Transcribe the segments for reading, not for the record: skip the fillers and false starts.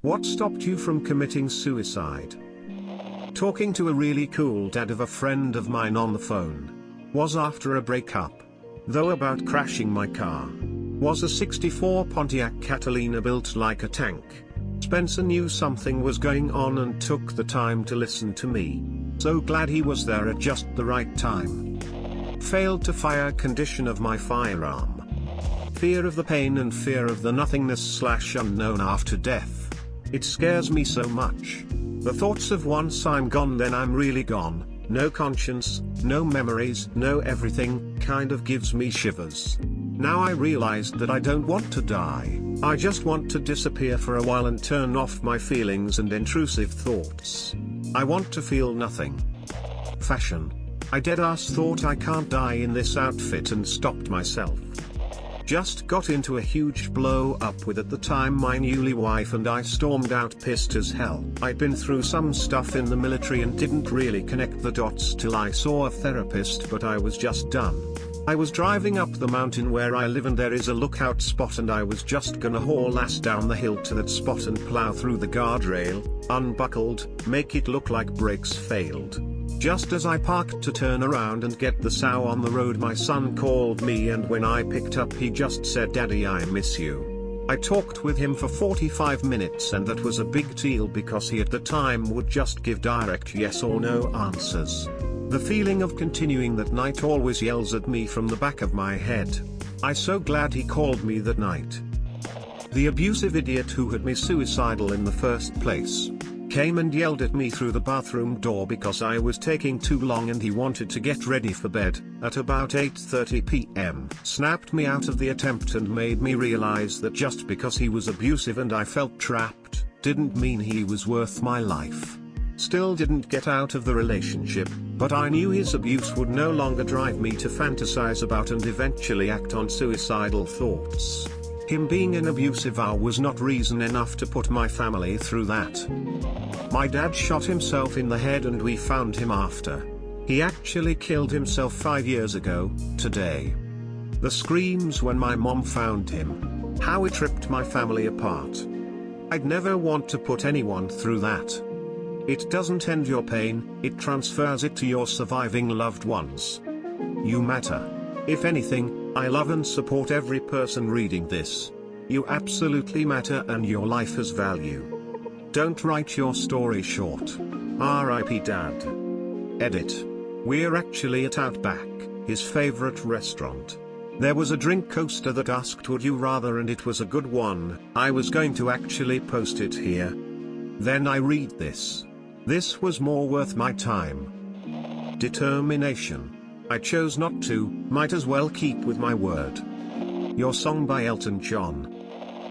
What stopped you from committing suicide? Talking to a really cool dad of a friend of mine on the phone. Was after a breakup. Though about crashing my car. Was a 64 Pontiac Catalina built like a tank. Spencer knew something was going on and took the time to listen to me. So glad he was there at just the right time. Failed to fire condition of my firearm. Fear of the pain and fear of the nothingness/unknown after death. It scares me so much. The thoughts of once I'm gone then I'm really gone, no conscience, no memories, no everything, kind of gives me shivers. Now I realized that I don't want to die, I just want to disappear for a while and turn off my feelings and intrusive thoughts. I want to feel nothing. Fashion. I deadass thought I can't die in this outfit and stopped myself. Just got into a huge blow up with at the time my newly wife and I stormed out pissed as hell. I'd been through some stuff in the military and didn't really connect the dots till I saw a therapist, but I was just done. I was driving up the mountain where I live and there is a lookout spot and I was just gonna haul ass down the hill to that spot and plow through the guardrail, unbuckled, make it look like brakes failed. Just as I parked to turn around and get the sow on the road, my son called me, and when I picked up he just said, "Daddy, I miss you." I talked with him for 45 minutes and that was a big deal because he at the time would just give direct yes or no answers. The feeling of continuing that night always yells at me from the back of my head. I'm so glad he called me that night. The abusive idiot who had me suicidal in the first place came and yelled at me through the bathroom door because I was taking too long and he wanted to get ready for bed, at about 8:30 p.m. Snapped me out of the attempt and made me realize that just because he was abusive and I felt trapped, didn't mean he was worth my life. Still didn't get out of the relationship, but I knew his abuse would no longer drive me to fantasize about and eventually act on suicidal thoughts. Him being an abusive vow was not reason enough to put my family through that. My dad shot himself in the head and we found him after. He actually killed himself 5 years ago, today. The screams when my mom found him. How it ripped my family apart. I'd never want to put anyone through that. It doesn't end your pain, it transfers it to your surviving loved ones. You matter. If anything, I love and support every person reading this. You absolutely matter and your life has value. Don't write your story short. R.I.P. Dad. Edit. We're actually at Outback, his favorite restaurant. There was a drink coaster that asked would you rather and it was a good one. I was going to actually post it here. Then I read this. This was more worth my time. Determination. I chose not to, might as well keep with my word. Your song by Elton John.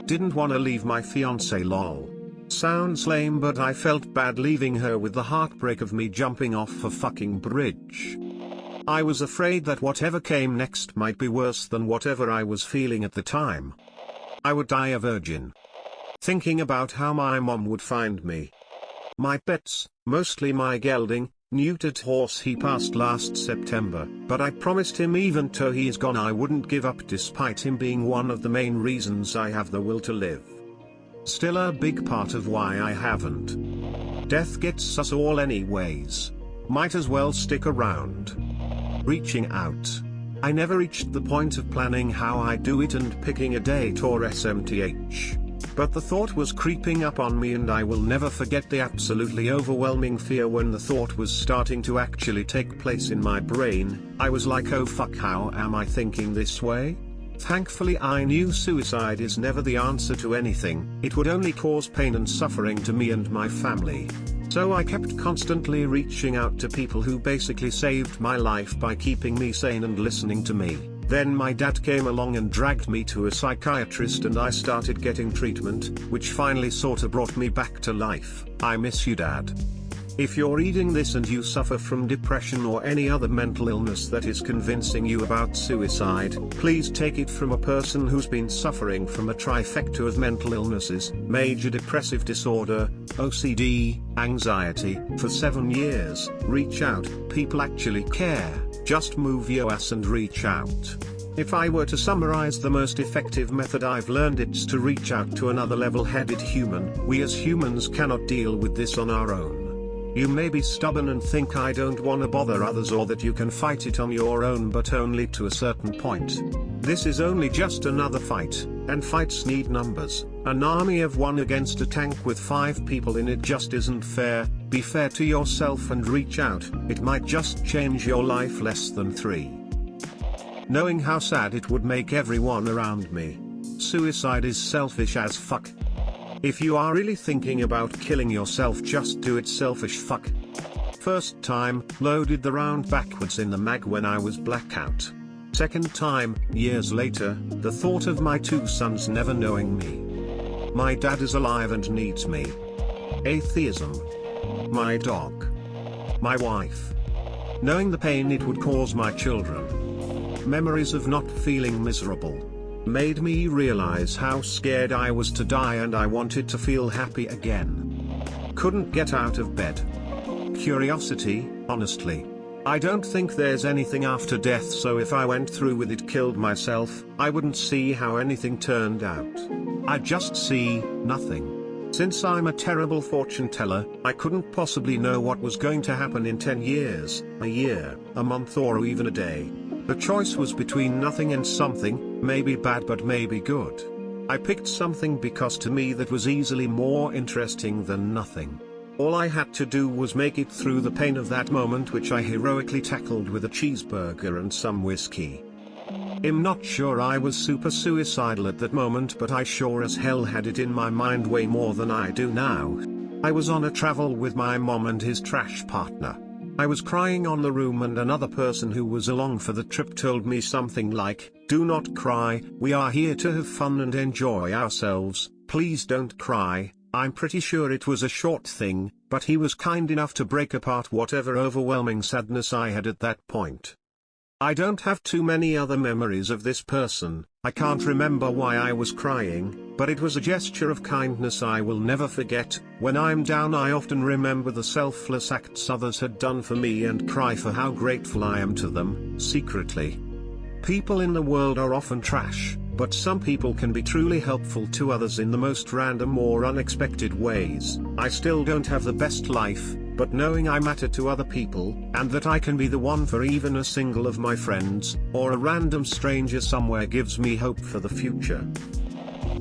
Didn't wanna leave my fiancée lol. Sounds lame but I felt bad leaving her with the heartbreak of me jumping off a fucking bridge. I was afraid that whatever came next might be worse than whatever I was feeling at the time. I would die a virgin. Thinking about how my mom would find me. My pets, mostly my gelding, neutered horse, he passed last September, but I promised him even though he is gone I wouldn't give up despite him being one of the main reasons I have the will to live. Still a big part of why I haven't. Death gets us all anyways. Might as well stick around. Reaching out. I never reached the point of planning how I do it and picking a date or SMTH. But the thought was creeping up on me and I will never forget the absolutely overwhelming fear when the thought was starting to actually take place in my brain. I was like, oh fuck, how am I thinking this way? Thankfully I knew suicide is never the answer to anything, it would only cause pain and suffering to me and my family. So I kept constantly reaching out to people who basically saved my life by keeping me sane and listening to me. Then my dad came along and dragged me to a psychiatrist and I started getting treatment, which finally sorta brought me back to life. I miss you, Dad. If you're reading this and you suffer from depression or any other mental illness that is convincing you about suicide, please take it from a person who's been suffering from a trifecta of mental illnesses, major depressive disorder, OCD, anxiety, for 7 years. Reach out, people actually care, just move your ass and reach out. If I were to summarize the most effective method I've learned, it's to reach out to another level-headed human. We as humans cannot deal with this on our own. You may be stubborn and think I don't want to bother others, or that you can fight it on your own, but only to a certain point. This is only just another fight, and fights need numbers. An army of 1 against a tank with 5 people in it just isn't fair. Be fair to yourself and reach out. It might just change your life less than 3. Knowing how sad it would make everyone around me. Suicide is selfish as fuck. If you are really thinking about killing yourself, just do it, selfish fuck. First time, loaded the round backwards in the mag when I was blackout. Second time, years later, the thought of my 2 sons never knowing me. My dad is alive and needs me. Atheism. My dog. My wife. Knowing the pain it would cause my children. Memories of not feeling miserable. Made me realize how scared I was to die, and I wanted to feel happy again. Couldn't get out of bed. Curiosity, honestly. I don't think there's anything after death, so if I went through with it, killed myself, I wouldn't see how anything turned out. I'd just see nothing. Since I'm a terrible fortune teller, I couldn't possibly know what was going to happen in 10 years, a year, a month, or even a day. The choice was between nothing and something, maybe bad but maybe good. I picked something because to me that was easily more interesting than nothing. All I had to do was make it through the pain of that moment, which I heroically tackled with a cheeseburger and some whiskey. I'm not sure I was super suicidal at that moment, but I sure as hell had it in my mind way more than I do now. I was on a travel with my mom and his trash partner. I was crying on the room, and another person who was along for the trip told me something like, "Do not cry, we are here to have fun and enjoy ourselves, please don't cry." I'm pretty sure it was a short thing, but he was kind enough to break apart whatever overwhelming sadness I had at that point. I don't have too many other memories of this person. I can't remember why I was crying, but it was a gesture of kindness I will never forget. When I'm down, I often remember the selfless acts others had done for me and cry for how grateful I am to them, secretly. People in the world are often trash, but some people can be truly helpful to others in the most random or unexpected ways. I still don't have the best life, but knowing I matter to other people, and that I can be the one for even a single of my friends, or a random stranger somewhere, gives me hope for the future.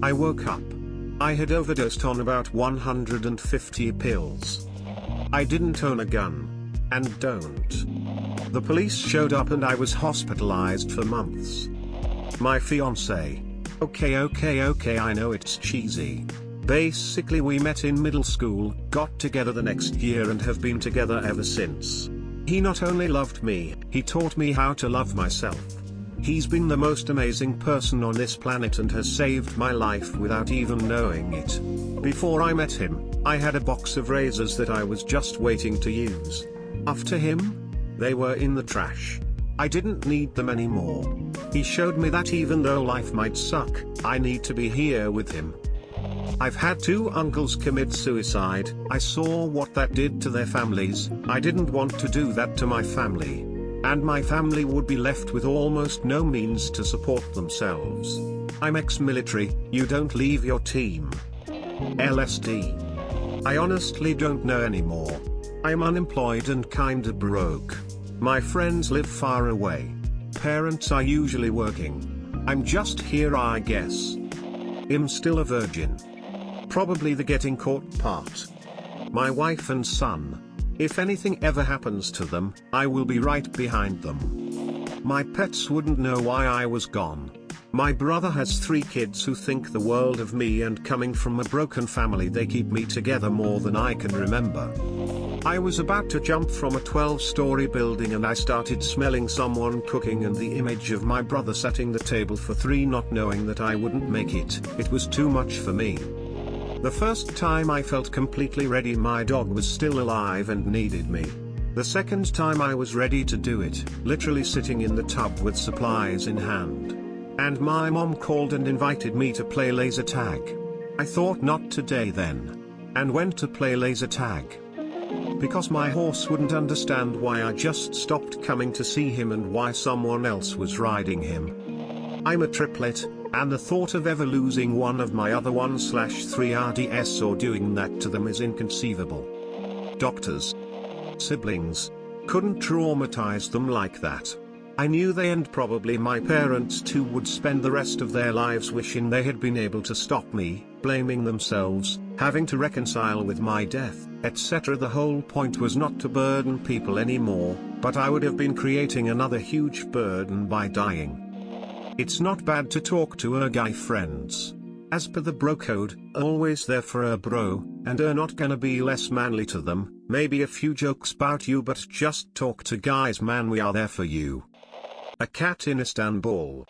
I woke up. I had overdosed on about 150 pills. I didn't own a gun. And don't. The police showed up and I was hospitalized for months. My fiancé. Okay, I know it's cheesy. Basically, we met in middle school, got together the next year, and have been together ever since. He not only loved me, he taught me how to love myself. He's been the most amazing person on this planet and has saved my life without even knowing it. Before I met him, I had a box of razors that I was just waiting to use. After him, they were in the trash. I didn't need them anymore. He showed me that even though life might suck, I need to be here with him. I've had 2 uncles commit suicide. I saw what that did to their families. I didn't want to do that to my family. And my family would be left with almost no means to support themselves. I'm ex-military, you don't leave your team. LSD. I honestly don't know anymore. I'm unemployed and kinda broke. My friends live far away. Parents are usually working. I'm just here, I guess. I'm still a virgin. Probably the getting caught part. My wife and son. If anything ever happens to them, I will be right behind them. My pets wouldn't know why I was gone. My brother has 3 kids who think the world of me, and coming from a broken family, they keep me together more than I can remember. I was about to jump from a 12-story building and I started smelling someone cooking, and the image of my brother setting the table for 3 not knowing that I wouldn't make it, it was too much for me. The first time I felt completely ready, my dog was still alive and needed me. The second time I was ready to do it, literally sitting in the tub with supplies in hand. And my mom called and invited me to play laser tag. I thought not today then. And went to play laser tag. Because my horse wouldn't understand why I just stopped coming to see him and why someone else was riding him. I'm a triplet, and the thought of ever losing one of my other 1/3 RDS or doing that to them is inconceivable. Doctors, siblings, couldn't traumatize them like that. I knew they and probably my parents too would spend the rest of their lives wishing they had been able to stop me, blaming themselves, having to reconcile with my death, etc. The whole point was not to burden people anymore, but I would have been creating another huge burden by dying. It's not bad to talk to a guy friends. As per the bro code, always there for a bro, and not gonna be less manly to them, maybe a few jokes about you but just talk to guys man, we are there for you. A cat in Istanbul.